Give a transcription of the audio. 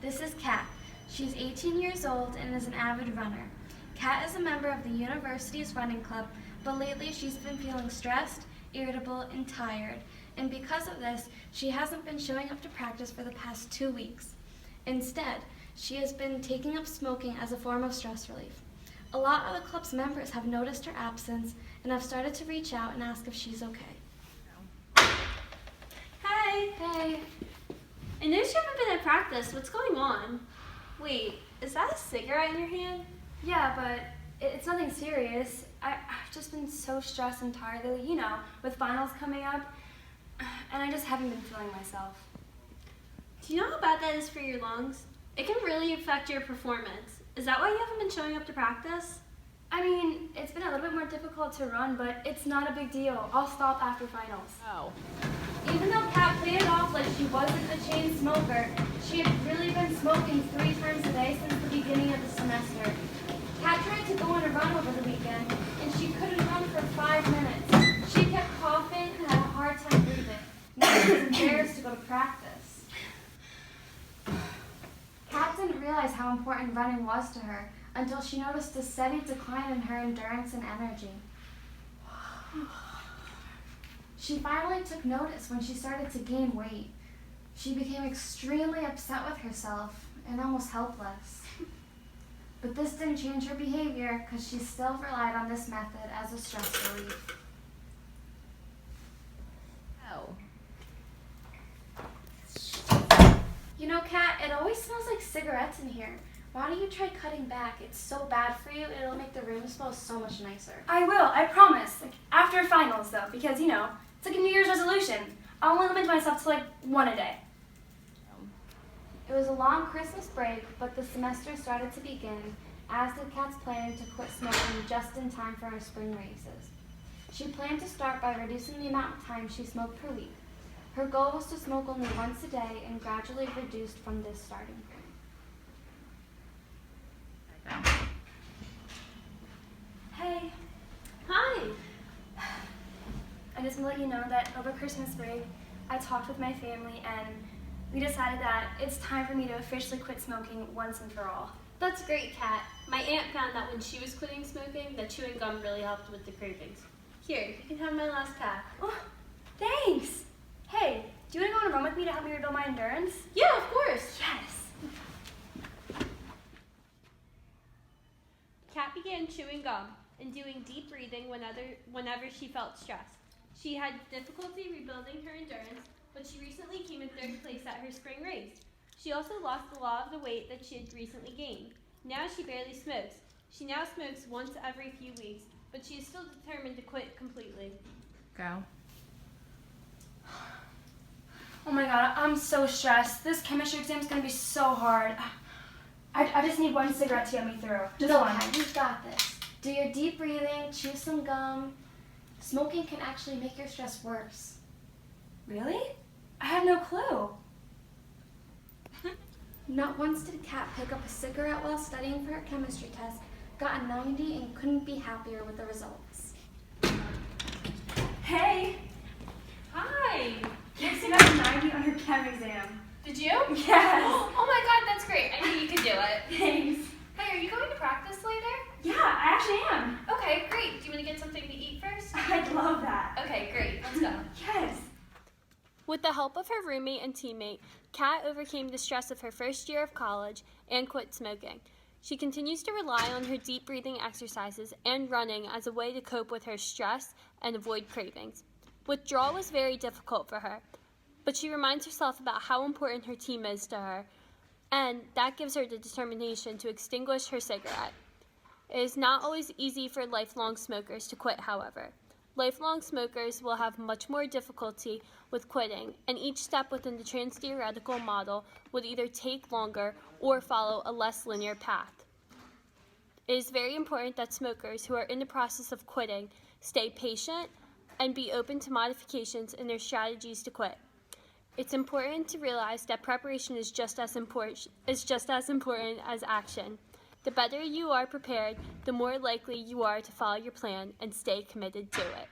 This is Kat. She's 18 years old and is an avid runner. Kat is a member of the university's running club, but lately she's been feeling stressed, irritable, and tired. And because of this, she hasn't been showing up to practice for the past 2 weeks. Instead, she has been taking up smoking as a form of stress relief. A lot of the club's members have noticed her absence and have started to reach out and ask if she's okay. Hi. Hey. I noticed you haven't been at practice. What's going on? Wait, is that a cigarette in your hand? Yeah, but it's nothing serious. I've just been so stressed and tired lately, with finals coming up, and I just haven't been feeling myself. Do you know how bad that is for your lungs? It can really affect your performance. Is that why you haven't been showing up to practice? I mean, it's been a little bit more difficult to run, but it's not a big deal. I'll stop after finals. Oh. Even though Kat played it off like she wasn't a chain smoker, she had really been smoking 3 times a day since the beginning of the semester. Kat tried to go on a run over the weekend, and she couldn't run for 5 minutes. She kept coughing and had a hard time breathing. Now she was embarrassed to go to practice. Kat didn't realize how important running was to her until she noticed a steady decline in her endurance and energy. She finally took notice when she started to gain weight. She became extremely upset with herself and almost helpless. But this didn't change her behavior because she still relied on this method as a stress relief. Oh. Kat, it always smells like cigarettes in here. Why don't you try cutting back? It's so bad for you, it'll make the room smell so much nicer. I will, I promise. After finals though, because it's like a New Year's resolution. I'll only limit myself to 1 a day. It was a long Christmas break, but the semester started to begin, as did Kat's plan to quit smoking just in time for her spring races. She planned to start by reducing the amount of time she smoked per week. Her goal was to smoke only once a day and gradually reduced from this starting point. Hey, Hi. I just want to let you know that over Christmas break, I talked with my family and we decided that it's time for me to officially quit smoking once and for all. That's great, Kat. My aunt found that when she was quitting smoking, that chewing gum really helped with the cravings. Here, you can have my last pack. Oh, thanks. Hey, do you want to go on a run with me to help me rebuild my endurance? Yeah, of course. Yes. Kat began chewing gum and doing deep breathing whenever she felt stressed. She had difficulty rebuilding her endurance, but she recently came in 3rd place at her spring race. She also lost a lot of the weight that she had recently gained. Now she barely smokes. She now smokes once every few weeks, but she is still determined to quit completely. Go. Oh my god, I'm so stressed. This chemistry exam is going to be so hard. I just need 1 cigarette to get me through. Just one. Kat, you've got this. Do your deep breathing, chew some gum. Smoking can actually make your stress worse. Really? I had no clue. Not once did Kat pick up a cigarette while studying for her chemistry test, got a 90, and couldn't be happier with the results. Hey, Hi. yes, you got a 90 on your chem exam. Did you? Yes. Oh my god, that's great. I knew you could do it. Thanks. Hey, are you going to practice later? Yeah, I actually am. Okay, great. Do you want to get something to eat first? I'd love that. Okay, great. Let's go. Yes. With the help of her roommate and teammate, Kat overcame the stress of her first year of college and quit smoking. She continues to rely on her deep breathing exercises and running as a way to cope with her stress and avoid cravings. Withdrawal was very difficult for her, but she reminds herself about how important her team is to her, and that gives her the determination to extinguish her cigarette. It is not always easy for lifelong smokers to quit, however. Lifelong smokers will have much more difficulty with quitting, and each step within the trans-theoretical model would either take longer or follow a less linear path. It is very important that smokers who are in the process of quitting stay patient and be open to modifications in their strategies to quit. It's important to realize that preparation is just as important as action. The better you are prepared, the more likely you are to follow your plan and stay committed to it.